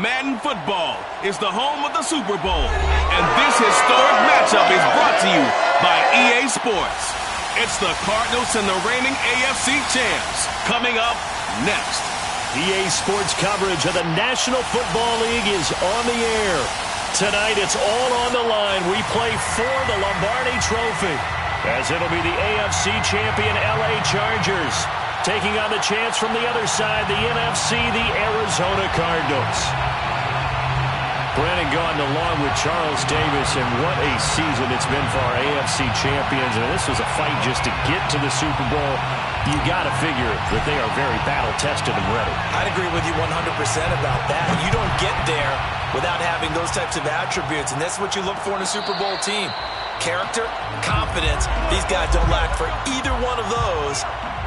Madden Football is the home of the Super Bowl, and this historic matchup is brought to you by EA Sports. It's the Cardinals and the reigning AFC champs coming up next. EA Sports coverage of the National Football League is on the air. Tonight, it's all on the line. We play for the Lombardi Trophy, as it'll be the AFC champion LA Chargers taking on the chance from the other side, the NFC, the Arizona Cardinals. Brennan Gaudin along with Charles Davis, and what a season it's been for our AFC champions. And this was a fight just to get to the Super Bowl. You got to figure that they are very battle-tested and ready. I'd agree with you 100% about that. You don't get there without having those types of attributes, and that's what you look for in a Super Bowl team. Character, confidence. These guys don't lack for either one of those.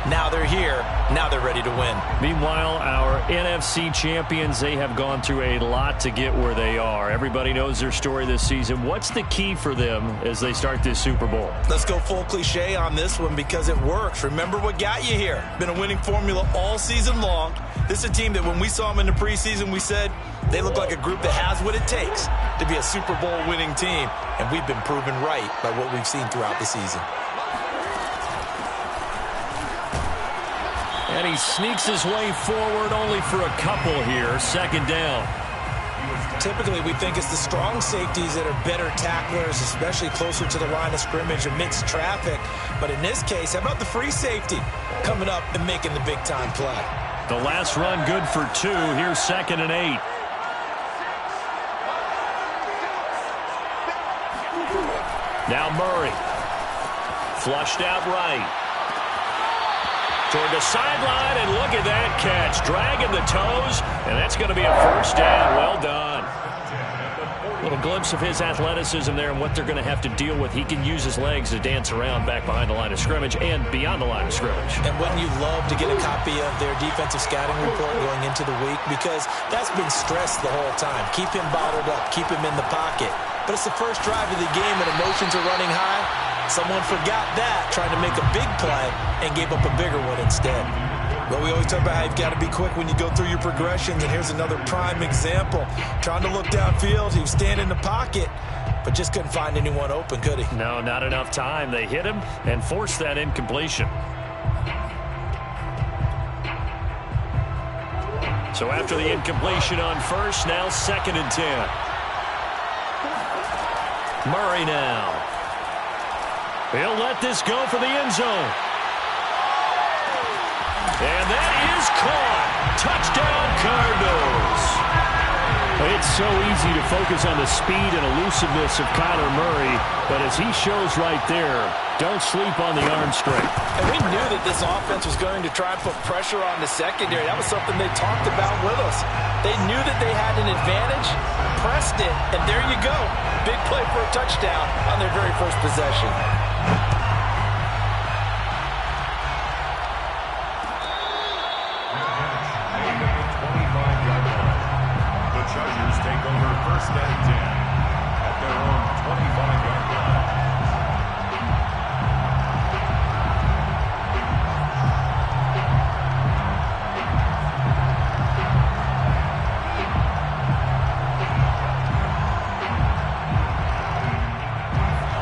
Now they're here. Now they're ready to win. Meanwhile, our NFC champions, they have gone through a lot to get where they are. Everybody knows their story this season. What's the key for them as they start this Super Bowl? Let's go full cliche on this one because it works. Remember what got you here. Been a winning formula all season long. This is a team that when we saw them in the preseason, we said they look like a group that has what it takes to be a Super Bowl winning team. And we've been proven right by what we've seen throughout the season. And he sneaks his way forward only for a couple here. Second down. Typically, we think it's the strong safeties that are better tacklers, especially closer to the line of scrimmage amidst traffic. But in this case, how about the free safety coming up and making the big-time play? The last run good for 2. Here's 2nd and 8. Now Murray. Flushed out right. Toward the sideline, and look at that catch. Dragging the toes, and that's going to be a first down. Well done. A little glimpse of his athleticism there and what they're going to have to deal with. He can use his legs to dance around back behind the line of scrimmage and beyond the line of scrimmage. And wouldn't you love to get a copy of their defensive scouting report going into the week? Because that's been stressed the whole time. Keep him bottled up. Keep him in the pocket. But it's the first drive of the game and emotions are running high. Someone forgot that, trying to make a big play, and gave up a bigger one instead. Well, we always talk about how you've got to be quick when you go through your progressions, and here's another prime example. Trying to look downfield, he was standing in the pocket, but just couldn't find anyone open, could he? No, not enough time. They hit him and forced that incompletion. So after the incompletion on first, now 2nd and 10. Murray now. He'll let this go for the end zone. And that is caught. Touchdown, Cardinals. It's so easy to focus on the speed and elusiveness of Kyler Murray, but as he shows right there, don't sleep on the arm strength. And we knew that this offense was going to try and put pressure on the secondary. That was something they talked about with us. They knew that they had an advantage, pressed it, and there you go. Big play for a touchdown on their very first possession. Take over 1st and 10 at their own 25-yard line.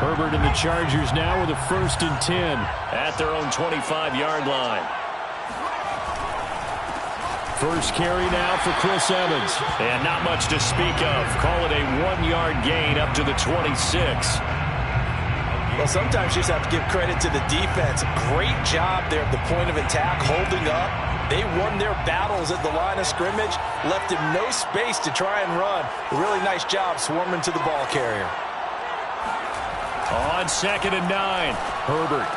Herbert and the Chargers now with a 1st and 10 at their own 25-yard line. First carry now for Chris Evans. And not much to speak of. Call it a 1-yard gain up to the 26. Well, sometimes you just have to give credit to the defense. Great job there at the point of attack, holding up. They won their battles at the line of scrimmage, left him no space to try and run. A really nice job swarming to the ball carrier. On 2nd and 9, Herbert.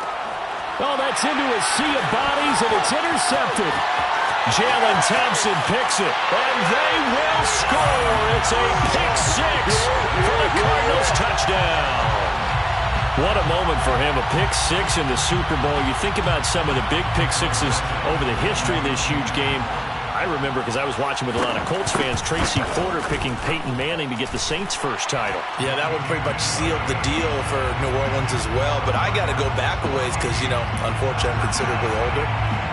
Oh, that's into a sea of bodies, and it's intercepted. Jalen Thompson picks it, and they will score. It's a pick 6 for the Cardinals touchdown. What a moment for him, a pick 6 in the Super Bowl. You think about some of the big pick 6s over the history of this huge game. I remember, because I was watching with a lot of Colts fans, Tracy Porter picking Peyton Manning to get the Saints' first title. Yeah, that one pretty much sealed the deal for New Orleans as well. But I got to go back a ways because, you know, unfortunately I'm considerably older.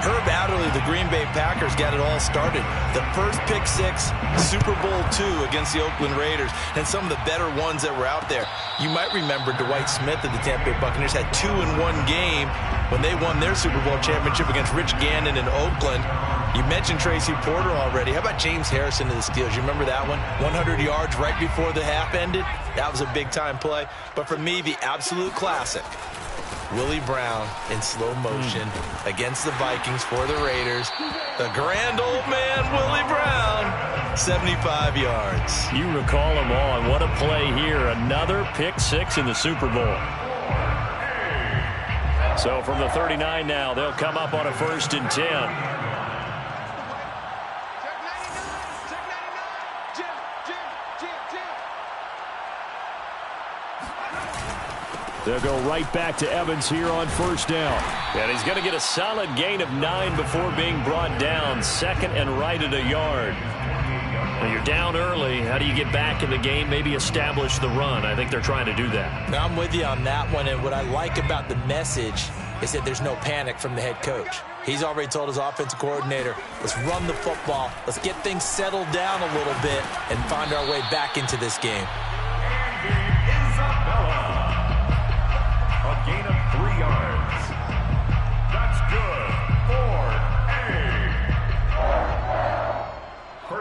Herb Adderley, the Green Bay Packers, got it all started. The first pick six, Super Bowl II against the Oakland Raiders, and some of the better ones that were out there. You might remember Dwight Smith of the Tampa Bay Buccaneers had 2 in one game when they won their Super Bowl championship against Rich Gannon in Oakland. You mentioned Tracy Porter already. How about James Harrison of the Steelers? You remember that one? 100 yards right before the half ended? That was a big-time play. But for me, the absolute classic, Willie Brown in slow motion against the Vikings for the Raiders. The grand old man, Willie Brown, 75 yards. You recall them all, and what a play here. Another pick six in the Super Bowl. So from the 39 now, they'll come up on a 1st and 10. They'll go right back to Evans here on 1st down. And he's going to get a solid gain of 9 before being brought down. 2nd and right at a yard. Now you're down early. How do you get back in the game? Maybe establish the run. I think they're trying to do that. Now I'm with you on that one. And what I like about the message is that there's no panic from the head coach. He's already told his offensive coordinator, let's run the football. Let's get things settled down a little bit and find our way back into this game. A gain of 3 yards. That's good for a.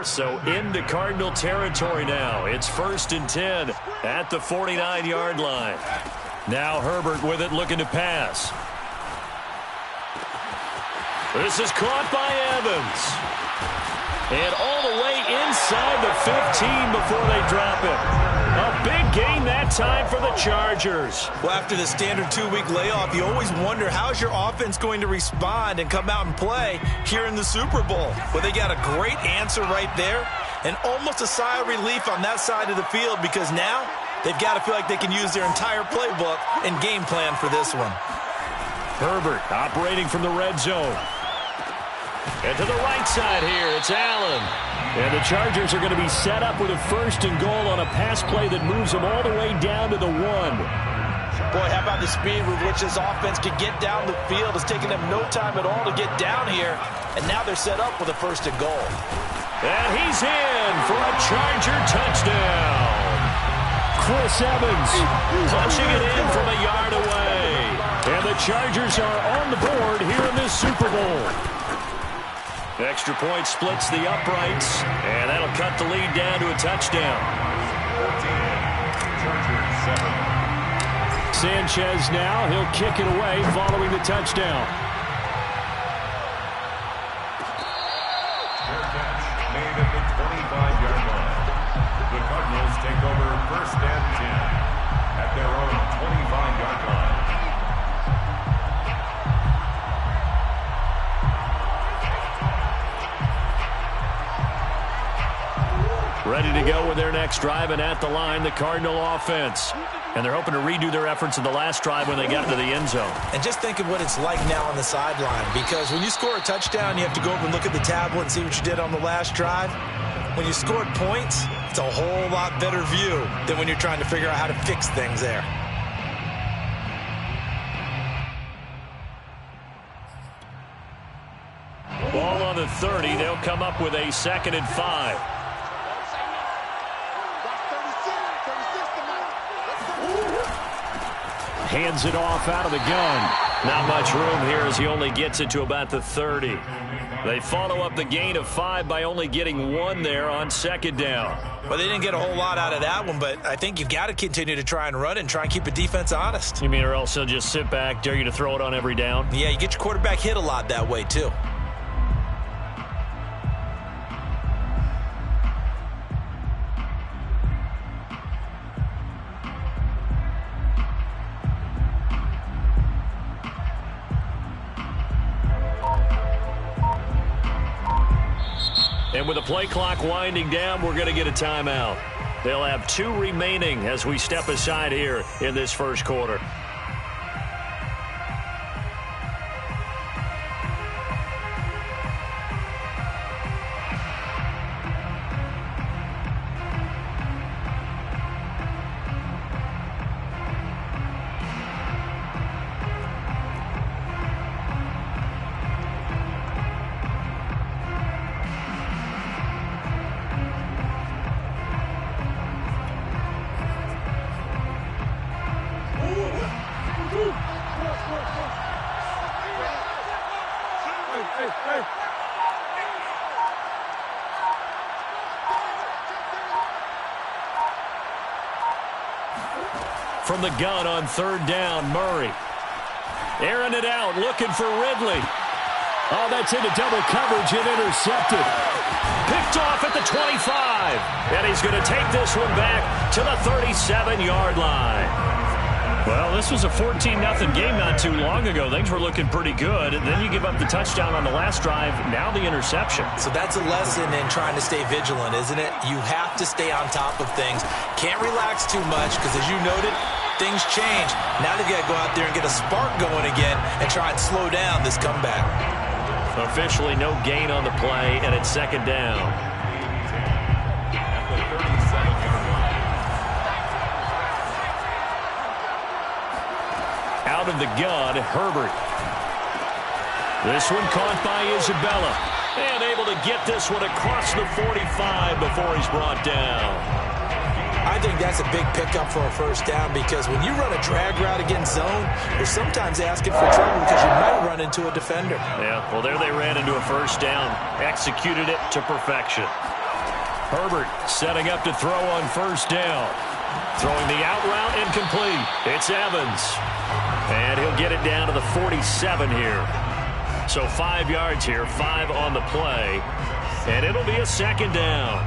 So into Cardinal territory now. It's 1st and 10 at the 49-yard line. Now Herbert with it, looking to pass. This is caught by Evans. And all the way inside the 15 before they drop it. A big gain that time for the Chargers. Well, after the standard 2-week layoff, you always wonder how's your offense going to respond and come out and play here in the Super Bowl. Well, they got a great answer right there and almost a sigh of relief on that side of the field because now they've got to feel like they can use their entire playbook and game plan for this one. Herbert operating from the red zone. And to the right side here, it's Allen. And the Chargers are going to be set up with a 1st and goal on a pass play that moves them all the way down to the 1. Boy, how about the speed with which this offense could get down the field? It's taken them no time at all to get down here. And now they're set up with a 1st and goal. And he's in for a Charger touchdown. Chris Evans punching it in from a yard away. And the Chargers are on the board here in this Super Bowl. Extra point splits the uprights, and that'll cut the lead down to a touchdown. 14, Chargers 7. Sanchez now, he'll kick it away following the touchdown. Their catch made at the 25-yard line. The Cardinals take over 1st and 10 at their own 25-yard line. Ready to go with their next drive, and at the line, the Cardinal offense. And they're hoping to redo their efforts in the last drive when they got into the end zone. And just think of what it's like now on the sideline, because when you score a touchdown, you have to go over and look at the tablet and see what you did on the last drive. When you scored points, it's a whole lot better view than when you're trying to figure out how to fix things there. Ball on the 30. They'll come up with a 2nd and 5. Hands it off out of the gun. Not much room here as he only gets it to about the 30. They follow up the gain of 5 by only getting 1 there on 2nd down. Well, they didn't get a whole lot out of that one, but I think you've got to continue to try and run and try and keep the defense honest. You mean or else he'll just sit back, dare you to throw it on every down? Yeah, you get your quarterback hit a lot that way, too. And with the play clock winding down, we're going to get a timeout. They'll have 2 remaining as we step aside here in this 1st quarter. From the gun on third down, Murray. Airing it out, looking for Ridley. Oh, that's into double coverage and intercepted. Picked off at the 25. And he's going to take this one back to the 37-yard line. Well, this was a 14-0 game not too long ago. Things were looking pretty good. And then you give up the touchdown on the last drive. Now the interception. So that's a lesson in trying to stay vigilant, isn't it? You have to stay on top of things. Can't relax too much because, as you noted, things change. Now they've got to go out there and get a spark going again and try and slow down this comeback. Officially no gain on the play, and it's second down. Out of the gun, Herbert. This one caught by Isabella. And able to get this one across the 45 before he's brought down. I think that's a big pickup for a first down because when you run a drag route against zone, you're sometimes asking for trouble because you might run into a defender. Yeah, well, there they ran into a first down. Executed it to perfection. Herbert setting up to throw on first down. Throwing the out route incomplete. It's Evans. And he'll get it down to the 47 here. So 5 yards here, 5 on the play. And it'll be a second down.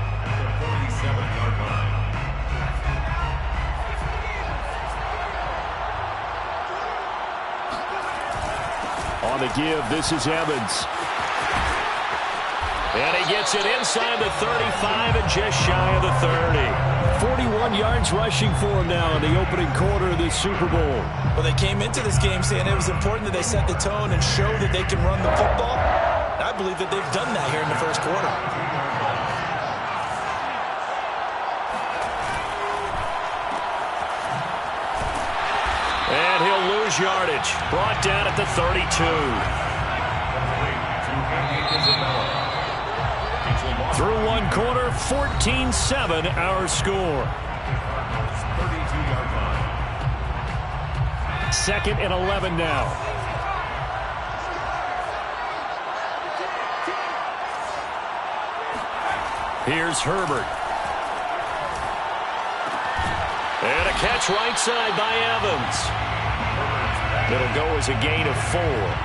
On the give, this is Evans. And he gets it inside the 35 and just shy of the 30. 41 yards rushing for him now in the opening quarter of this Super Bowl. Well, they came into this game saying it was important that they set the tone and show that they can run the football. I believe that they've done that here in the first quarter. And he'll lose yardage. Brought down at the 32. Through one quarter, 14-7 our score. 32-yard line. Second and 11 now. Here's Herbert. And a catch right side by Evans. It'll go as a gain of 4,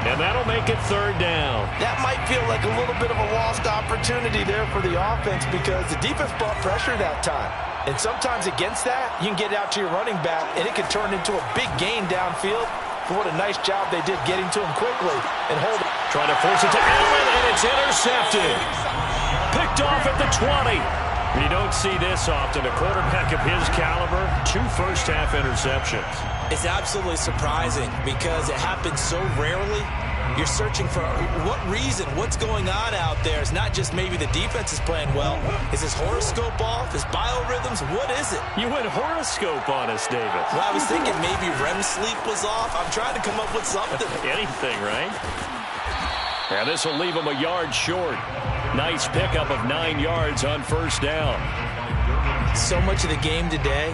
and that'll make it third down. That might feel like a little bit of a lost opportunity there for the offense because the defense brought pressure that time. And sometimes against that, you can get out to your running back, and it can turn into a big gain downfield. But what a nice job they did getting to him quickly and holding. Trying to force it to Allen, and it's intercepted. Picked off at the 20. You don't see this often. A quarterback of his caliber, 2 first-half interceptions. It's absolutely surprising because it happens so rarely. You're searching for what reason, what's going on out there. It's not just maybe the defense is playing well. Is his horoscope off? His biorhythms? What is it? You went horoscope on us, David. Well, I was thinking maybe REM sleep was off. I'm trying to come up with something. Anything, right? And this will leave him a yard short. Nice pickup of 9 yards on first down. So much of the game today,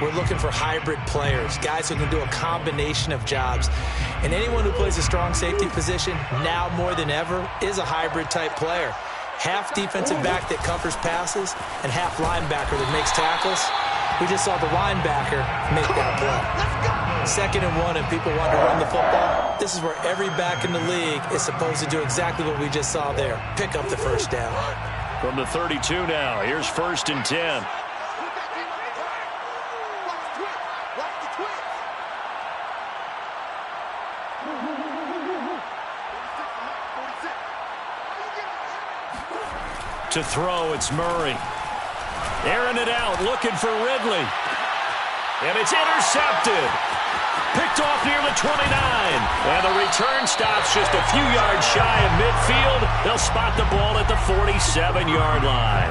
we're looking for hybrid players, guys who can do a combination of jobs. And anyone who plays a strong safety position, now more than ever, is a hybrid type player. Half defensive back that covers passes and half linebacker that makes tackles. We just saw the linebacker make that play. Second and 1 and people want to run the football. This is where every back in the league is supposed to do exactly what we just saw there. Pick up the first down. From the 32 now, here's first and 10. To throw, it's Murray. Airing it out, looking for Ridley. And it's intercepted. Picked off near the 29. And the return stops just a few yards shy of midfield. They'll spot the ball at the 47-yard line.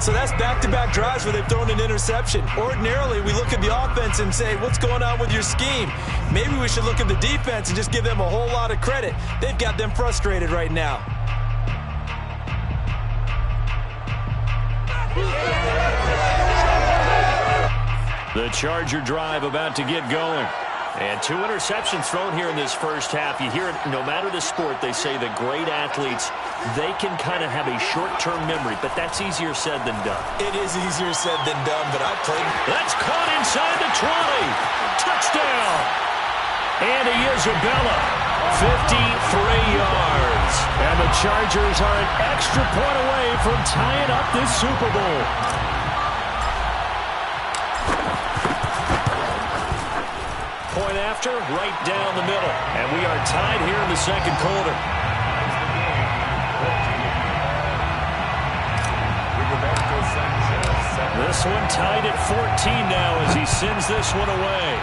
So that's back-to-back drives where they've thrown an interception. Ordinarily, we look at the offense and say, what's going on with your scheme? Maybe we should look at the defense and just give them a whole lot of credit. They've got them frustrated right now. The Charger drive about to get going. And 2 interceptions thrown here in this first half. You hear it, no matter the sport, they say the great athletes, they can kind of have a short-term memory, but that's easier said than done. It is easier said than done, but I played. That's caught inside the 20. Touchdown. Andy Isabella, 53 yards. And the Chargers are an extra point away from tying up this Super Bowl. Point after, right down the middle. And we are tied here in the second quarter. This one tied at 14 now as he sends this one away.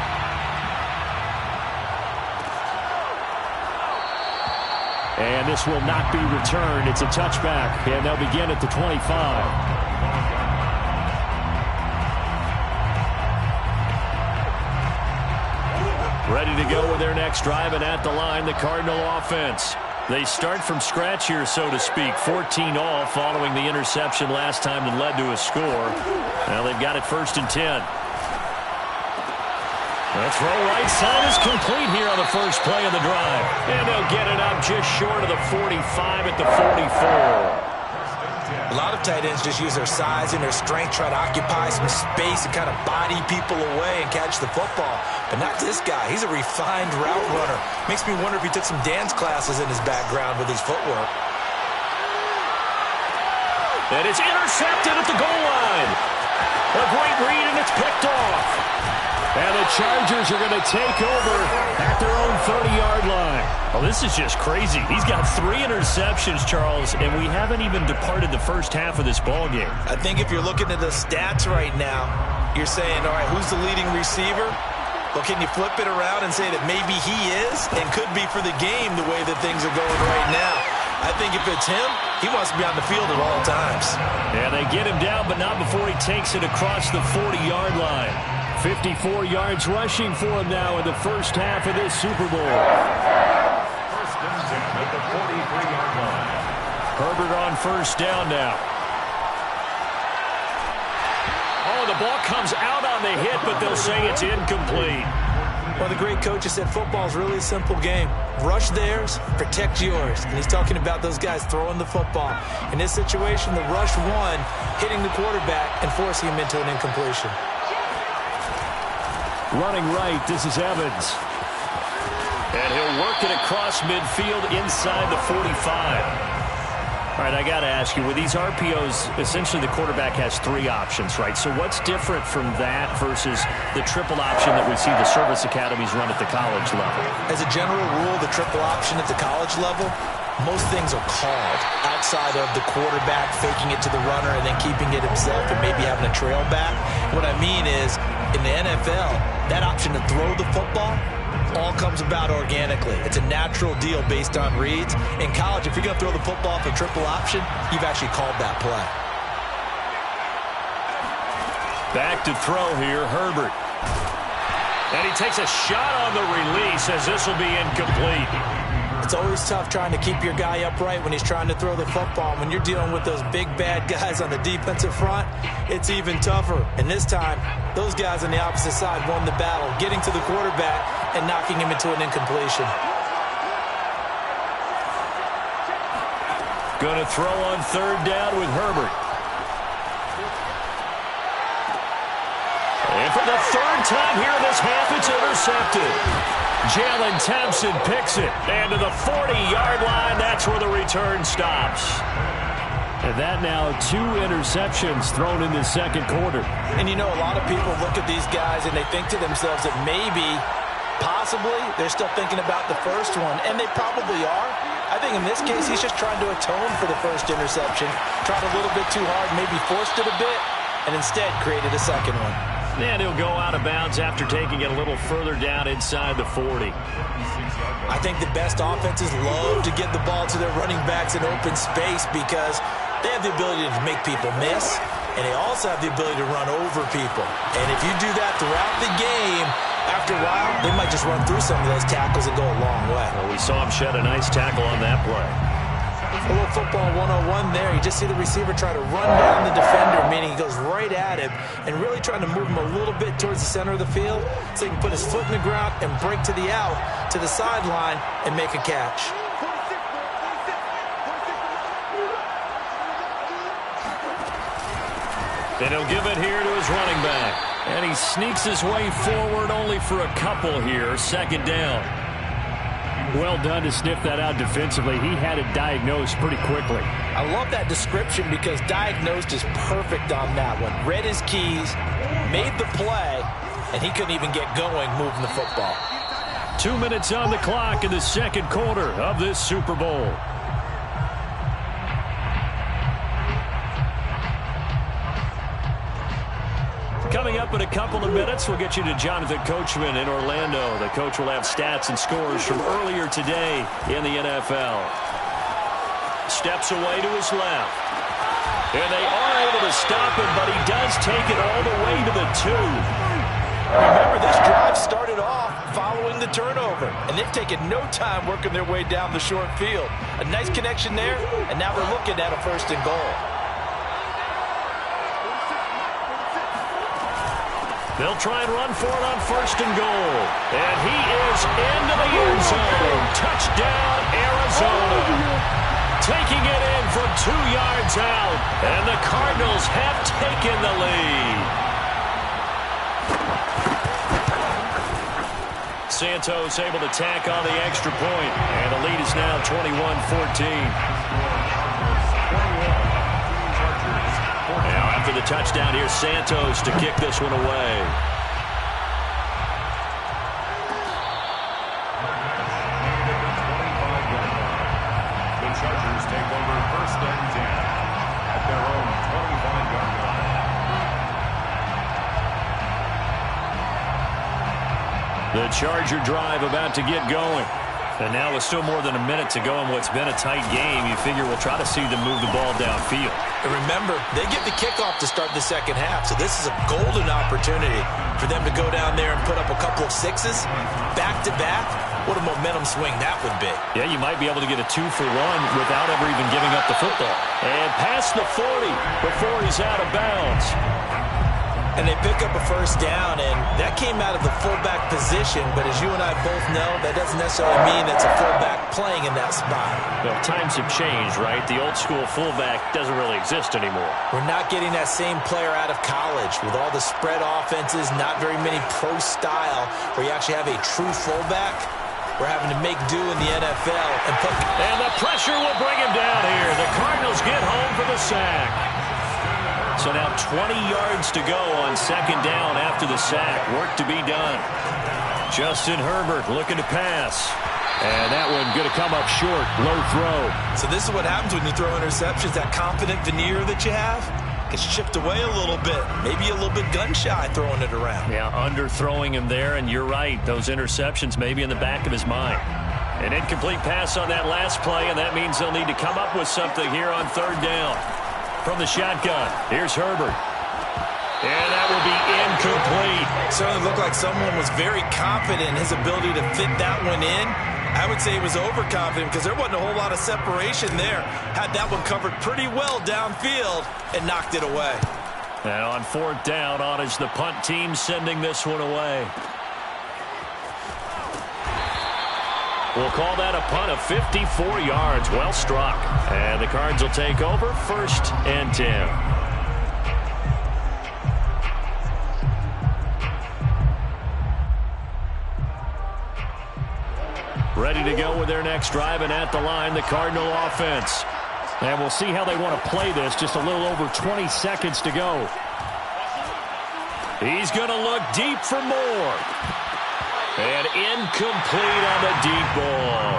And this will not be returned. It's a touchback, and they'll begin at the 25. Ready to go with their next drive, and at the line, the Cardinal offense. They start from scratch here, so to speak. 14 all following the interception last time that led to a score. Now they've got it 1st and 10. The throw right side is complete here on the first play of the drive. And they'll get it up just short of the 45 at the 44. A lot of tight ends just use their size and their strength, try to occupy some space and kind of body people away and catch the football. But not this guy. He's a refined route runner. Makes me wonder if he took some dance classes in his background with his footwork. And it's intercepted at the goal line. A great read, and it's picked off. And the Chargers are going to take over at their own 30-yard line. Oh, this is just crazy. He's got 3 interceptions, Charles, and we haven't even departed the first half of this ball game. I think if you're looking at the stats right now, you're saying, all right, who's the leading receiver? Well, can you flip it around and say that maybe he is and could be for the game the way that things are going right now? I think if it's him, he wants to be on the field at all times. And they get him down, but not before he takes it across the 40-yard line. 54 yards rushing for him now in the first half of this Super Bowl. 1st and 10 at the 43-yard line. Herbert on 1st down now. Oh, the ball comes out on the hit, but they'll say it's incomplete. Well, the great coaches said football is really a simple game. Rush theirs, protect yours. And he's talking about those guys throwing the football. In this situation, the rush one, hitting the quarterback and forcing him into an incompletion. Running right, this is Evans. And he'll work it across midfield inside the 45. All right, I got to ask you, with these RPOs, essentially the quarterback has 3 options, right? So what's different from that versus the triple option that we see the service academies run at the college level? As a general rule, the triple option at the college level, most things are called outside of the quarterback faking it to the runner and then keeping it himself and maybe having a trail back. What I mean is, in the NFL, that option to throw the football all comes about organically. It's a natural deal based on reads. In college, if you're going to throw the football for triple option, you've actually called that play. Back to throw here, Herbert. And he takes a shot on the release as this will be incomplete. It's always tough trying to keep your guy upright when he's trying to throw the football. When you're dealing with those big, bad guys on the defensive front, it's even tougher. And this time, those guys on the opposite side won the battle, getting to the quarterback and knocking him into an incompletion. Going to throw on 3rd down with Herbert. And for the 3rd time here in this half, it's intercepted. Jalen Thompson picks it. And to the 40-yard line, that's where the return stops. And that now 2 interceptions thrown in the second quarter. And you know, a lot of people look at these guys and they think to themselves that maybe, possibly, they're still thinking about the first one. And they probably are. I think in this case, he's just trying to atone for the first interception. Tried a little bit too hard, maybe forced it a bit, and instead created a second one. And he'll go out of bounds after taking it a little further down inside the 40. I think the best offenses love to get the ball to their running backs in open space because they have the ability to make people miss, and they also have the ability to run over people. And if you do that throughout the game, after a while, they might just run through some of those tackles and go a long way. Well, we saw him shed a nice tackle on that play. A little football 101 there. You just see the receiver try to run down the defender, meaning he goes right at him and really trying to move him a little bit towards the center of the field so he can put his foot in the ground and break to the out, to the sideline, and make a catch. And he'll give it here to his running back. And he sneaks his way forward only for a couple here. Second down. Well done to sniff that out defensively. He had it diagnosed pretty quickly. I love that description because diagnosed is perfect on that one. Read his keys, made the play, and he couldn't even get going moving the football. 2 minutes on the clock in the second quarter of this Super Bowl. Coming up in a couple of minutes, we'll get you to Jonathan Coachman in Orlando. The coach will have stats and scores from earlier today in the NFL. Steps away to his left. And they are able to stop him, but he does take it all the way to the 2. Remember, this drive started off following the turnover, and they've taken no time working their way down the short field. A nice connection there, and now they're looking at a 1st and goal. They'll try and run for it on 1st and goal. And he is into the end zone. Touchdown, Arizona. Taking it in from 2 yards out. And the Cardinals have taken the lead. Santos able to tack on the extra point. And the lead is now 21-14. Now after the touchdown, here's Santos to kick this one away. The Chargers take over 1st and 10 at their own 25-yard line. The Charger drive about to get going. And now with still more than a minute to go in what's been a tight game, you figure we'll try to see them move the ball downfield. And remember, they get the kickoff to start the second half, so this is a golden opportunity for them to go down there and put up a couple of 6s back-to-back. What a momentum swing that would be. Yeah, you might be able to get a 2-for-1 without ever even giving up the football. And past the 40 before he's out of bounds. And they pick up a 1st down, and that came out of the fullback position. But as you and I both know, that doesn't necessarily mean it's a fullback playing in that spot. Well, times have changed, right? The old-school fullback doesn't really exist anymore. We're not getting that same player out of college with all the spread offenses, not very many pro style, where you actually have a true fullback. We're having to make do in the NFL. And the pressure will bring him down here. The Cardinals get home for the sack. So now 20 yards to go on 2nd down after the sack. Work to be done. Justin Herbert looking to pass. And that one going to come up short. Low throw. So this is what happens when you throw interceptions. That confident veneer that you have gets chipped away a little bit. Maybe a little bit gun-shy throwing it around. Yeah, underthrowing him there. And you're right. Those interceptions may be in the back of his mind. An incomplete pass on that last play. And that means they'll need to come up with something here on 3rd down. From the shotgun, here's Herbert. And that will be incomplete. Certainly looked like someone was very confident in his ability to fit that one in. I would say he was overconfident because there wasn't a whole lot of separation there. Had that one covered pretty well downfield and knocked it away. And on 4th down, on is the punt team sending this one away. We'll call that a punt of 54 yards. Well struck. And the Cards will take over 1st and 10. Ready to go with their next drive, and at the line, the Cardinal offense. And we'll see how they want to play this. Just a little over 20 seconds to go. He's going to look deep for more. And incomplete on the deep ball.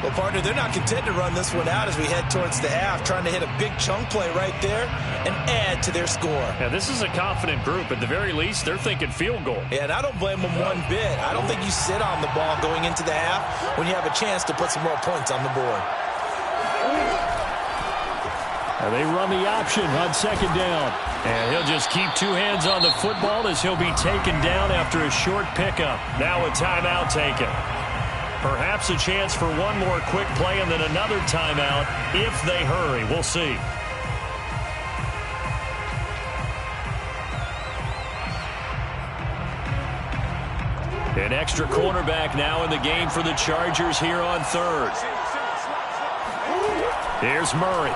Well, partner, they're not content to run this one out as we head towards the half, trying to hit a big chunk play right there and add to their score. Yeah, this is a confident group. At the very least, they're thinking field goal. Yeah, and I don't blame them one bit. I don't think you sit on the ball going into the half when you have a chance to put some more points on the board. And they run the option on 2nd down. And he'll just keep 2 hands on the football as he'll be taken down after a short pickup. Now a timeout taken. Perhaps a chance for one more quick play and then another timeout if they hurry. We'll see. An extra cornerback now in the game for the Chargers here on third. Here's Murray.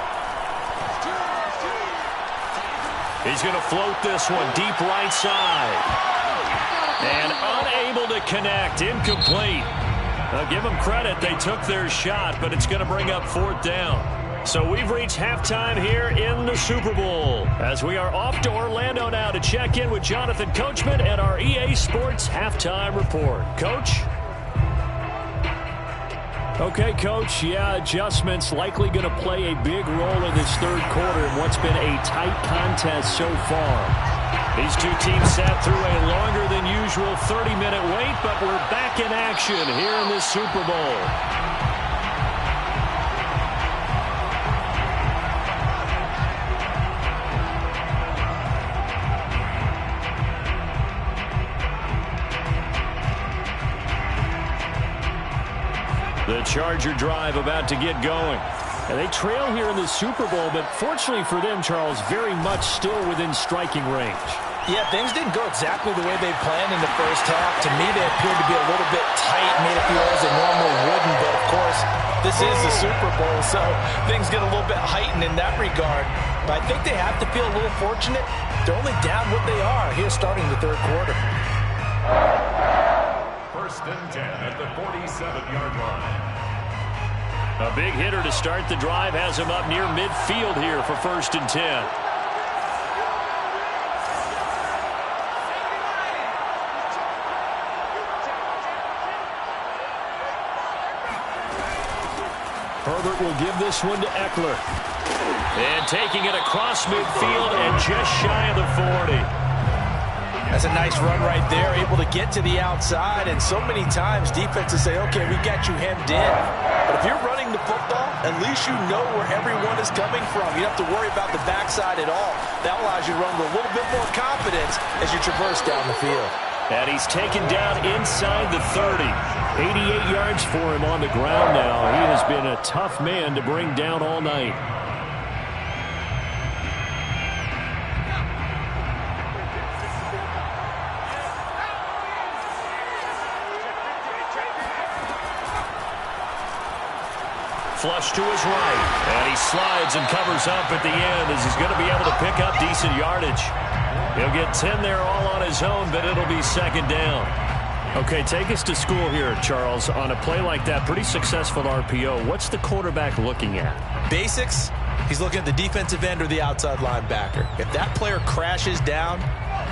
He's going to float this one deep right side. And unable to connect. Incomplete. Now give them credit. They took their shot, but it's going to bring up fourth down. So we've reached halftime here in the Super Bowl as we are off to Orlando now to check in with Jonathan Coachman and our EA Sports Halftime Report. Coach? Okay, Coach. Yeah, adjustments likely going to play a big role in this third quarter in what's been a tight contest so far. These two teams sat through a longer than usual 30-minute wait, but we're back in action here in this Super Bowl. The Charger drive about to get going. And they trail here in the Super Bowl, but fortunately for them, Charles, very much still within striking range. Yeah, things didn't go exactly the way they planned in the first half. To me, they appeared to be a little bit tight, made it feel as they normally wouldn't. But, of course, this is the Super Bowl, so things get a little bit heightened in that regard. But I think they have to feel a little fortunate. They're only down what they are here starting the third quarter. First and 10 at the 47-yard line. A big hitter to start the drive has him up near midfield here for first and 10. Herbert will give this one to Eckler. And taking it across midfield and just shy of the 40. That's a nice run right there, able to get to the outside. And so many times defenses say, okay, we got you hemmed in. But if you're running the football, at least you know where everyone is coming from. You don't have to worry about the backside at all. That allows you to run with a little bit more confidence as you traverse down the field. And he's taken down inside the 30. 88 yards for him on the ground now. He has been a tough man to bring down all night. Flush to his right, and he slides and covers up at the end as he's going to be able to pick up decent yardage. He'll get 10 there all on his own, but it'll be second down. Okay, take us to school here, Charles. On a play like that, pretty successful RPO. What's the quarterback looking at? Basics. He's looking at the defensive end or the outside linebacker. If that player crashes down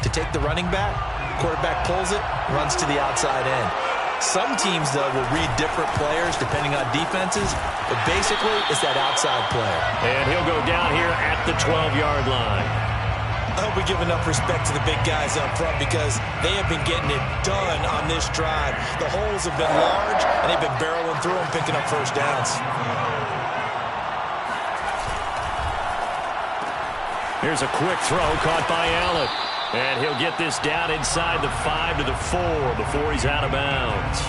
to take the running back, quarterback pulls it, runs to the outside end. Some teams, though, will read different players depending on defenses, but basically it's that outside player. And he'll go down here at the 12-yard line. I hope we give enough respect to the big guys up front because they have been getting it done on this drive. The holes have been large, and they've been barreling through them, picking up first downs. Here's a quick throw caught by Allen. And he'll get this down inside the 5 to the 4 before he's out of bounds.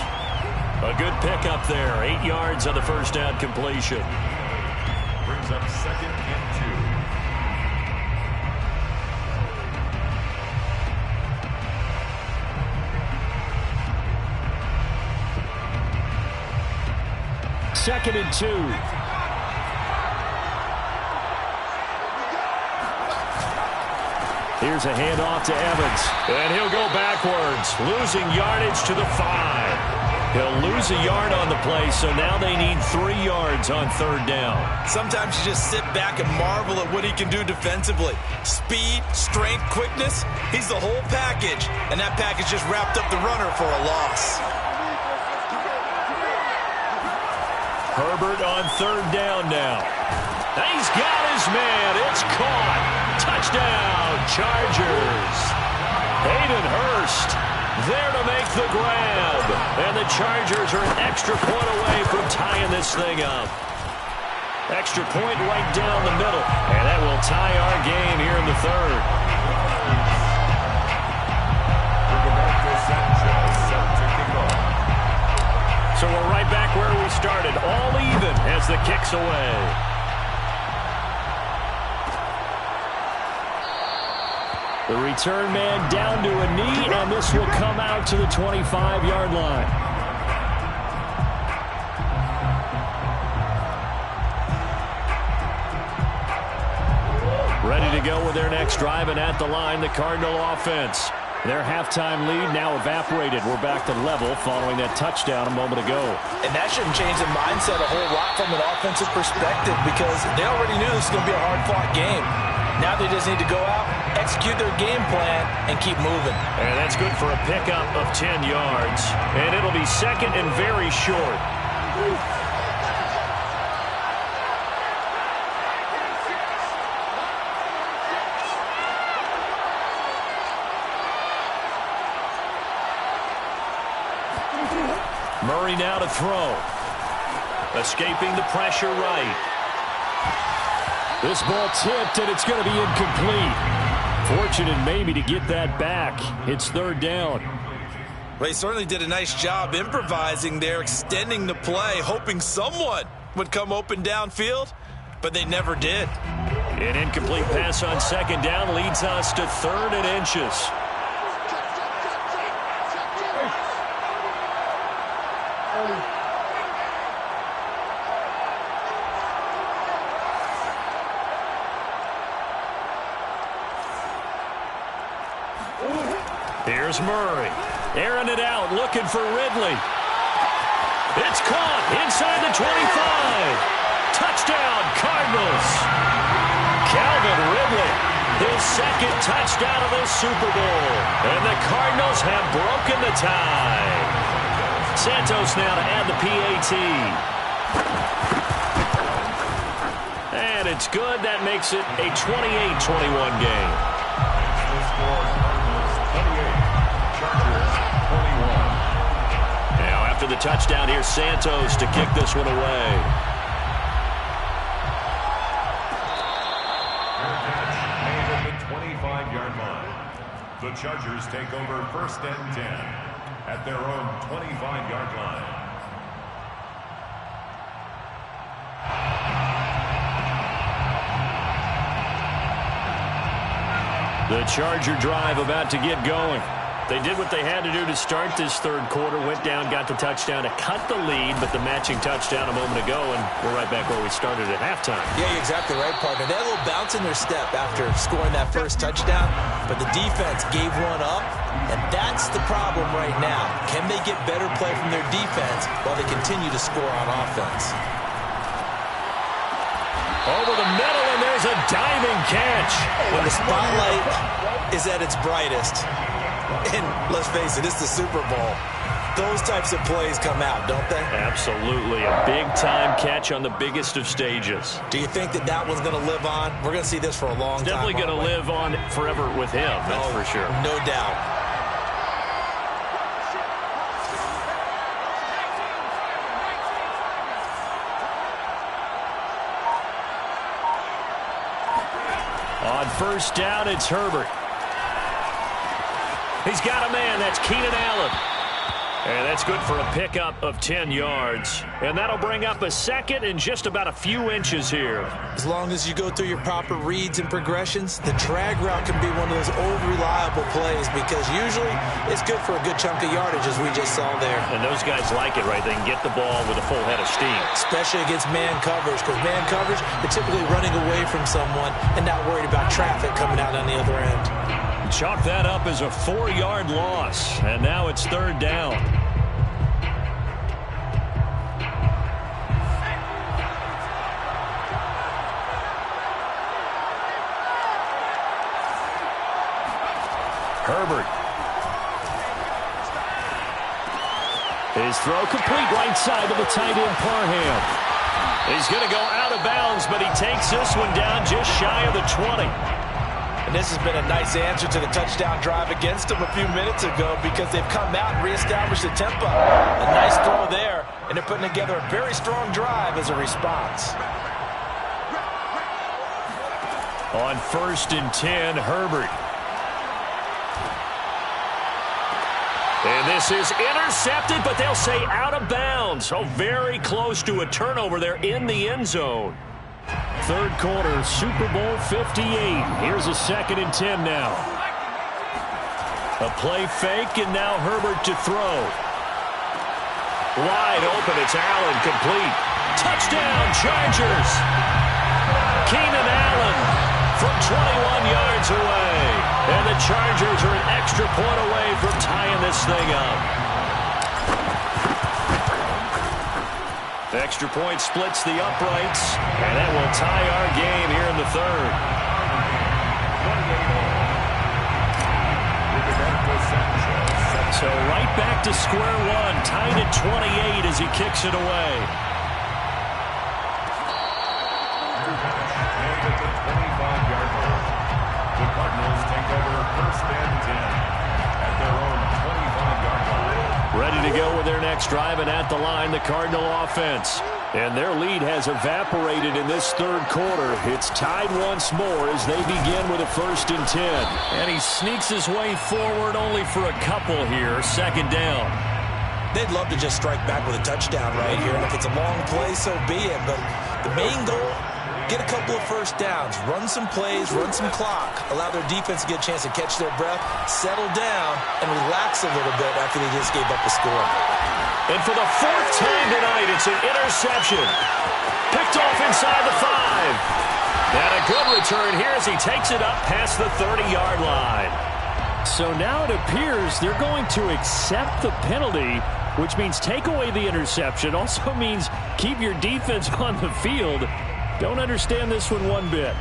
A good pickup there. 8 yards on the first down completion. Brings up second and 2. Second and 2. Here's a handoff to Evans. And he'll go backwards, losing yardage to the 5. He'll lose a yard on the play, so now they need 3 yards on third down. Sometimes you just sit back and marvel at what he can do defensively. Speed, strength, quickness, he's the whole package. And that package just wrapped up the runner for a loss. Herbert on third down now. He's got his man. It's caught. Touchdown, Chargers. Hayden Hurst there to make the grab. And the Chargers are an extra point away from tying this thing up. Extra point right down the middle. And that will tie our game here in the third. So we're right back where we started, all even as the kick's away. The return man down to a knee, and this will come out to the 25-yard line. Ready to go with their next drive, and at the line, the Cardinal offense. Their halftime lead now evaporated. We're back to level following that touchdown a moment ago. And that shouldn't change the mindset a whole lot from an offensive perspective because they already knew this was going to be a hard-fought game. Now they just need to go out, execute their game plan, and keep moving. And that's good for a pickup of 10 yards. And it'll be second and very short. Murray now to throw. Escaping the pressure right. This ball tipped, and it's going to be incomplete. Fortunate maybe to get that back. It's third down. Well, he certainly did a nice job improvising there, extending the play, hoping someone would come open downfield, but they never did. An incomplete pass on second down leads us to third and inches. Here's Murray. Airing it out, looking for Ridley. It's caught inside the 25. Touchdown, Cardinals. Calvin Ridley, his second touchdown of the Super Bowl. And the Cardinals have broken the tie. Santos now to add the PAT. And it's good. That makes it a 28-21 game. Now after the touchdown, here's Santos to kick this one away. Made at the 25-yard line. The Chargers take over first and 10 at their own 25-yard line. The Charger drive about to get going. They did what they had to do to start this third quarter, went down, got the touchdown to cut the lead, but the matching touchdown a moment ago, and we're right back where we started at halftime. Yeah, you're exactly right, partner. They had a little bounce in their step after scoring that first touchdown, but the defense gave one up, and that's the problem right now. Can they get better play from their defense while they continue to score on offense? Over the middle, and there's a diving catch. When the spotlight is at its brightest, and let's face it, it's the Super Bowl, those types of plays come out, don't they? Absolutely. A big-time catch on the biggest of stages. Do you think that that one's going to live on? We're going to see this for a long time. Definitely going to live on forever with him, that's for sure. No doubt. On first down, it's Herbert. He's got a man. That's Keenan Allen. And that's good for a pickup of 10 yards. And that'll bring up a second and just about a few inches here. As long as you go through your proper reads and progressions, the drag route can be one of those old reliable plays because usually it's good for a good chunk of yardage, as we just saw there. And those guys like it, right? They can get the ball with a full head of steam. Especially against man coverage, because man coverage, they're typically running away from someone and not worried about traffic coming out on the other end. Chalk that up as a 4-yard loss, and now it's third down. Herbert. His throw complete right side to the tight end Parham. He's going to go out of bounds, but he takes this one down just shy of the 20. And this has been a nice answer to the touchdown drive against them a few minutes ago because they've come out and reestablished the tempo. A nice throw there, and they're putting together a very strong drive as a response. On first and 10, Herbert. And this is intercepted, but they'll say out of bounds. So very close to a turnover there in the end zone. Third quarter, Super Bowl 58. Here's a 2nd and 10 now. A play fake, and now Herbert to throw. Wide open, it's Allen, complete. Touchdown, Chargers. Keenan Allen from 21 yards away. And the Chargers are an extra point away from tying this thing up. The extra point splits the uprights, and that will tie our game here in the third. So right back to square one, tied at 28 as he kicks it away. The Cardinals take over 1st and 10 at their own 25-yard line. Ready to go with their next drive, and at the line, the Cardinal offense. And their lead has evaporated in this third quarter. It's tied once more as they begin with a 1st and 10. And he sneaks his way forward only for a couple here. 2nd down. They'd love to just strike back with a touchdown right here. And if it's a long play, so be it. But the main goal, get a couple of 1st downs, run some plays, run some clock, allow their defense to get a chance to catch their breath, settle down, and relax a little bit after they just gave up a score. And for the 4th time tonight, it's an interception. Picked off inside the 5. And a good return here as he takes it up past the 30-yard line. So now it appears they're going to accept the penalty, which means take away the interception. Also means keep your defense on the field. Don't understand this one bit.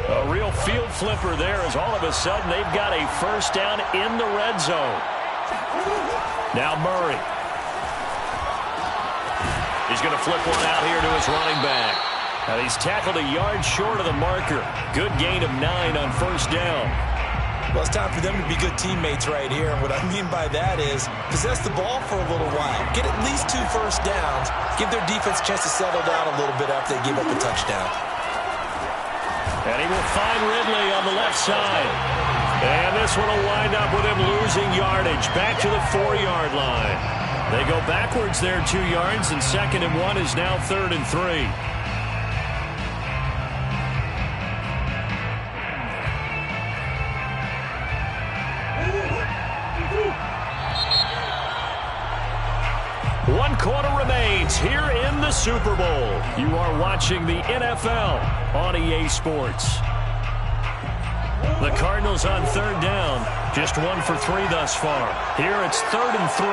A real field flipper there as all of a sudden they've got a 1st down in the red zone. Now Murray. He's going to flip one out here to his running back. Now he's tackled a yard short of the marker. Good gain of 9 on 1st down. Well, it's time for them to be good teammates right here. And what I mean by that is possess the ball for a little while. Get at least 2 1st downs. Give their defense a chance to settle down a little bit after they give up a touchdown. And he will find Ridley on the left side. And this one will wind up with him losing yardage back to the 4-yard line. They go backwards there 2 yards, and 2nd and 1 is now 3rd and 3. One quarter remains here in the Super Bowl. You are watching the NFL on EA Sports. The Cardinals on 3rd down. Just 1 for 3 thus far. Here it's 3rd and 3.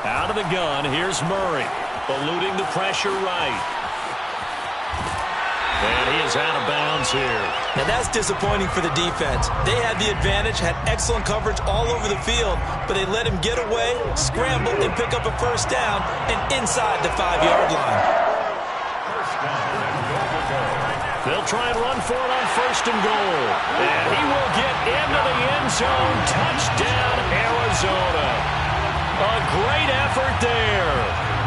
Out of the gun, here's Murray. Eluding the pressure right. And he is out of bounds here. And that's disappointing for the defense. They had the advantage, had excellent coverage all over the field, but they let him get away, scramble, and pick up a 1st down, and inside the 5-yard line. They'll try and run for it on 1st and goal. And he will get into the end zone. Touchdown, Arizona. A great effort there.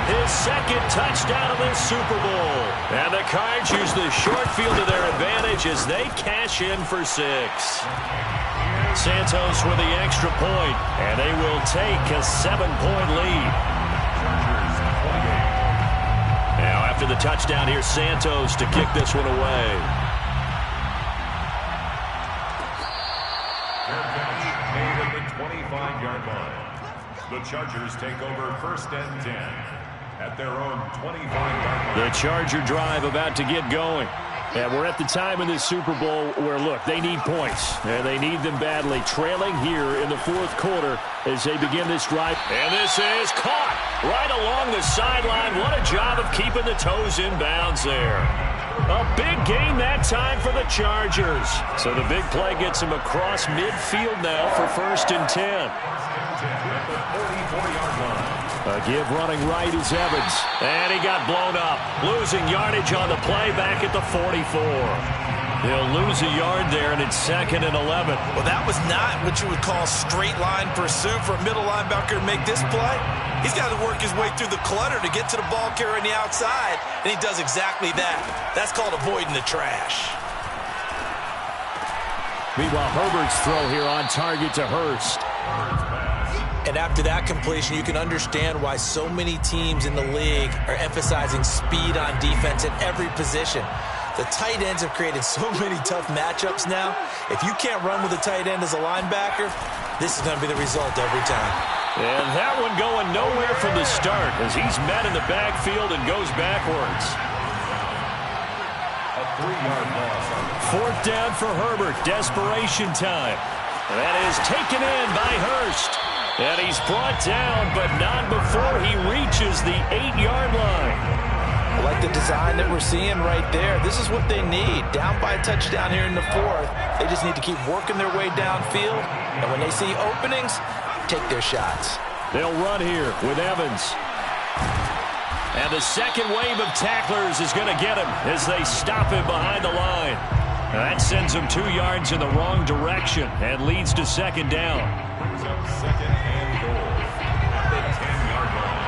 His 2nd touchdown of this Super Bowl. And the Cards use the short field to their advantage as they cash in for 6. Santos with the extra point, and they will take a 7-point lead. Now after the touchdown, here's Santos to kick this one away. Made at the 25-yard line. The Chargers take over 1st and 10 at their own 25-yard line. The Charger drive about to get going. And we're at the time in this Super Bowl where, look, they need points. And they need them badly. Trailing here in the 4th quarter as they begin this drive. And this is caught right along the sideline. What a job of keeping the toes in bounds there. A big gain that time for the Chargers. So the big play gets him across midfield now for 1st and 10. A give running right is Evans. And he got blown up. Losing yardage on the play back at the 44. They'll lose a yard there, and it's 2nd and 11. Well, that was not what you would call straight line pursuit for a middle linebacker to make this play. He's got to work his way through the clutter to get to the ball carrier on the outside, and he does exactly that. That's called avoiding the trash. Meanwhile, Herbert's throw here on target to Hurst. And after that completion, you can understand why so many teams in the league are emphasizing speed on defense at every position. The tight ends have created so many tough matchups now. If you can't run with a tight end as a linebacker, this is going to be the result every time. And that one going nowhere from the start as he's met in the backfield and goes backwards. A 3-yard loss on the 4th down for Herbert. Desperation time. And that is taken in by Hurst. And he's brought down, but not before he reaches the 8-yard line. I like the design that we're seeing right there. This is what they need. Down by a touchdown here in the 4th. They just need to keep working their way downfield. And when they see openings, take their shots. They'll run here with Evans. And the second wave of tacklers is going to get him as they stop him behind the line. That sends him 2 yards in the wrong direction and leads to 2nd down. brings up 2nd and goal at the 10-yard line.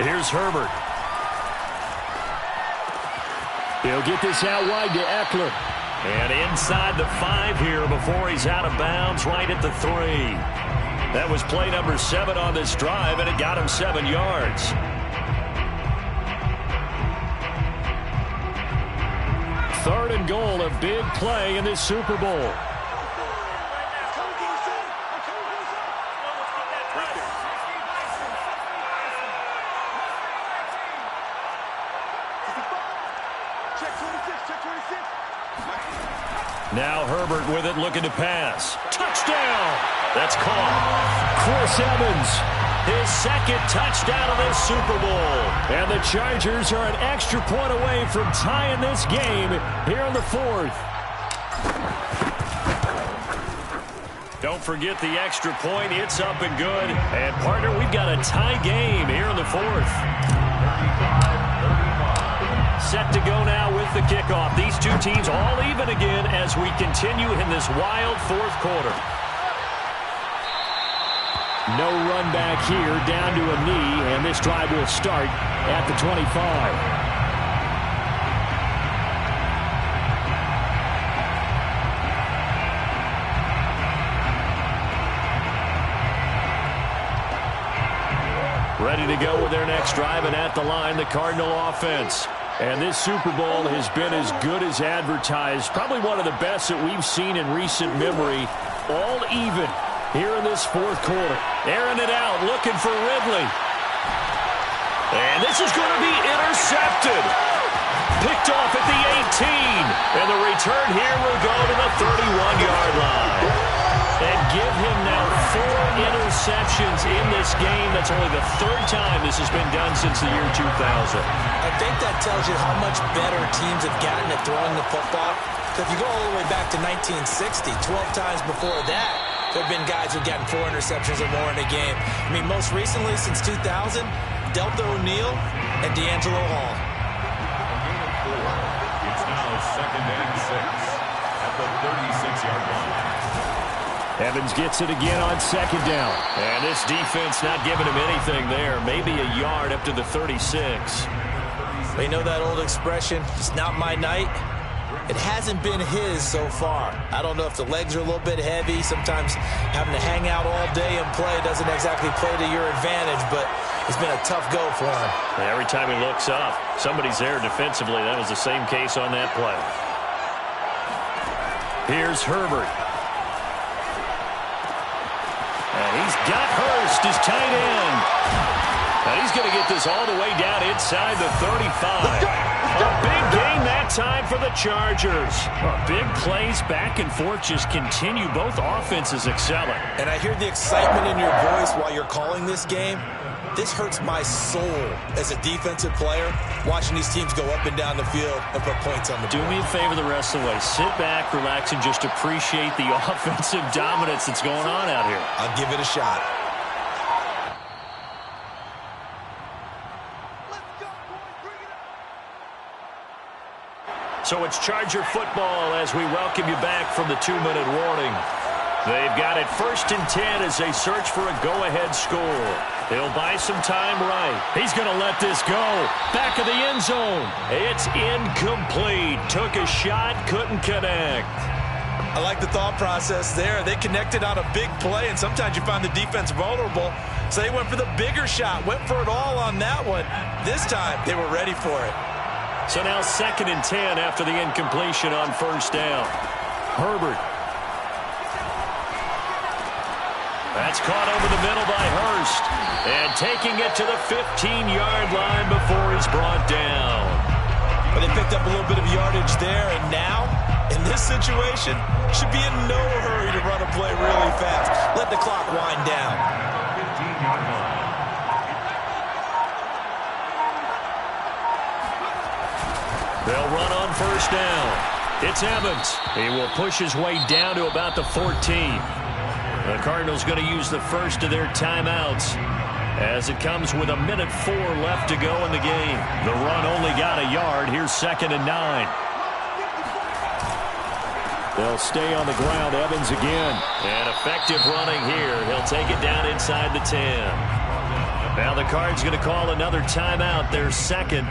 Here's Herbert. He'll get this out wide to Eckler. And inside the 5 here before he's out of bounds right at the 3. That was play number 7 on this drive, and it got him 7 yards. Third and goal, a big play in this Super Bowl. Now Herbert with it, looking to pass. Touchdown! That's caught. Chris Evans, his 2nd touchdown of this Super Bowl. And the Chargers are an extra point away from tying this game here in the 4th. Don't forget the extra point. It's up and good. And, partner, we've got a tie game here in the 4th. 35-35. Set to go now with the kickoff. These two teams all even again as we continue in this wild 4th quarter. No run back here, down to a knee, and this drive will start at the 25. Ready to go with their next drive, and at the line, the Cardinal offense. And this Super Bowl has been as good as advertised. Probably one of the best that we've seen in recent memory. All even here in this 4th quarter. Airing it out, looking for Ridley. And this is going to be intercepted. Picked off at the 18. And the return here will go to the 31-yard line. And give him now 4 interceptions in this game. That's only the 3rd time this has been done since the year 2000. I think that tells you how much better teams have gotten at throwing the football. Because if you go all the way back to 1960, 12 times before that, there have been guys who've gotten 4 interceptions or more in a game. I mean, most recently, since 2000, Delta O'Neal and D'Angelo Hall. A gain of 4. It's now 2nd and 6 at the 36-yard line. Evans gets it again on 2nd down. And this defense not giving him anything there. Maybe a yard up to the 36. You know that old expression, it's not my night? It hasn't been his so far. I don't know if the legs are a little bit heavy. Sometimes having to hang out all day and play doesn't exactly play to your advantage, but it's been a tough go for him. Every time he looks up, somebody's there defensively. That was the same case on that play. Here's Herbert. And he's got Hurst, his tight end. And he's going to get this all the way down inside the 35. A big game that time for the Chargers. Big plays back and forth just continue. Both offenses excelling. And I hear the excitement in your voice while you're calling this game. This hurts my soul as a defensive player, watching these teams go up and down the field and put points on the board. Do me a favor the rest of the way. Sit back, relax, and just appreciate the offensive dominance that's going on out here. I'll give it a shot. So it's Charger football as we welcome you back from the 2-minute warning. They've got it 1st and 10 as they search for a go-ahead score. They'll buy some time right. He's going to let this go. Back of the end zone. It's incomplete. Took a shot, couldn't connect. I like the thought process there. They connected on a big play, and sometimes you find the defense vulnerable. So they went for the bigger shot, went for it all on that one. This time, they were ready for it. So now 2nd and 10 after the incompletion on 1st down. Herbert. That's caught over the middle by Hurst. And taking it to the 15-yard line before he's brought down. But they picked up a little bit of yardage there, and now, in this situation, should be in no hurry to run a play really fast. Let the clock wind down. 15-yard line. They'll run on 1st down. It's Evans. He will push his way down to about the 14. The Cardinals going to use the first of their timeouts as it comes with 1:04 left to go in the game. The run only got a yard. Here's 2nd and 9. They'll stay on the ground. Evans again. And effective running here. He'll take it down inside the 10. Now the Cards going to call another timeout, their second,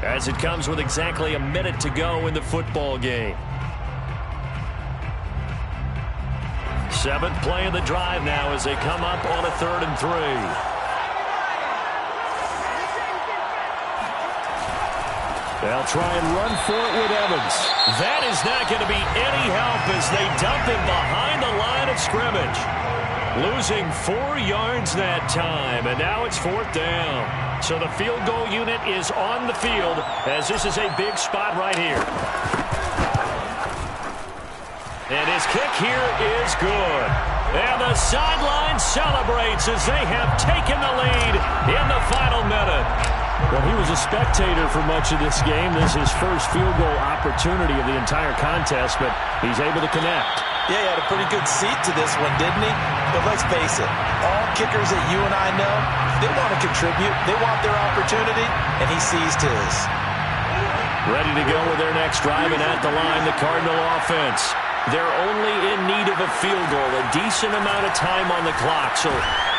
as it comes with exactly a minute to go in the football game. 7th play of the drive now as they come up on a 3rd and 3. They'll try and run for it with Evans. That is not going to be any help as they dump him behind the line of scrimmage. Losing 4 yards that time, and now it's 4th down. So the field goal unit is on the field as this is a big spot right here. And his kick here is good. And the sideline celebrates as they have taken the lead in the final minute. Well, he was a spectator for much of this game. This is his first field goal opportunity of the entire contest, but he's able to connect. Yeah, he had a pretty good seat to this one, didn't he? But let's face it, all kickers that you and I know, they want to contribute. They want their opportunity, and he seized his. Ready to go with their next drive, and at the line, the Cardinal offense. They're only in need of a field goal, a decent amount of time on the clock. So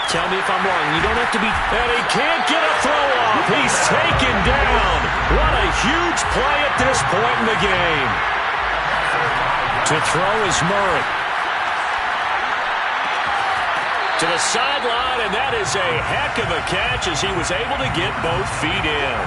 tell me if I'm wrong. You don't have to be... And he can't get a throw off. He's taken down. What a huge play at this point in the game. To throw is Murray. To the sideline, and that is a heck of a catch as he was able to get both feet in.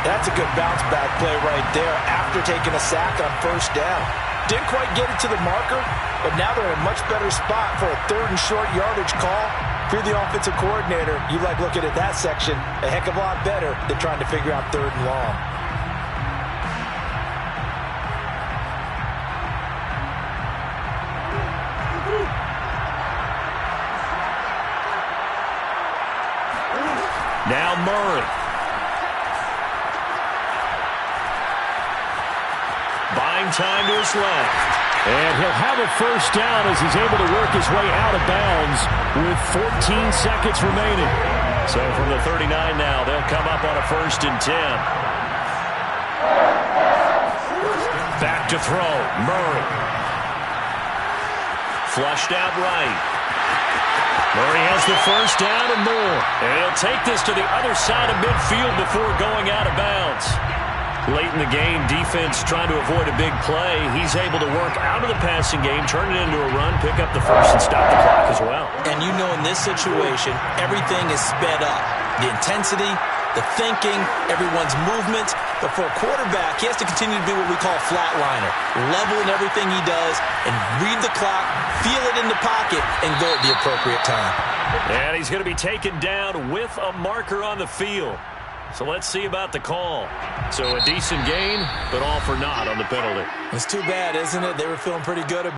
That's a good bounce-back play right there after taking a sack on 1st down. Didn't quite get it to the marker, but now they're in a much better spot for a 3rd and short yardage call. If you're the offensive coordinator, you like looking at that section a heck of a lot better than trying to figure out 3rd and long. Now Murray. Buying time to his left. And he'll have a 1st down as he's able to work his way out of bounds with 14 seconds remaining. So from the 39 now, they'll come up on a 1st and 10. Back to throw. Murray. Flushed out right. Murray has the 1st down and more. And he'll take this to the other side of midfield before going out of bounds. Late in the game, defense trying to avoid a big play. He's able to work out of the passing game, turn it into a run, pick up the 1st, and stop the clock as well. And you know in this situation, everything is sped up. The intensity, the thinking, everyone's movement. But for a quarterback, he has to continue to be what we call a flatliner. Level in everything he does and read the clock, feel it in the pocket, and go at the appropriate time. And he's going to be taken down with a marker on the field. So let's see about the call. So a decent gain, but all for naught on the penalty. It's too bad, isn't it? They were feeling pretty good about it.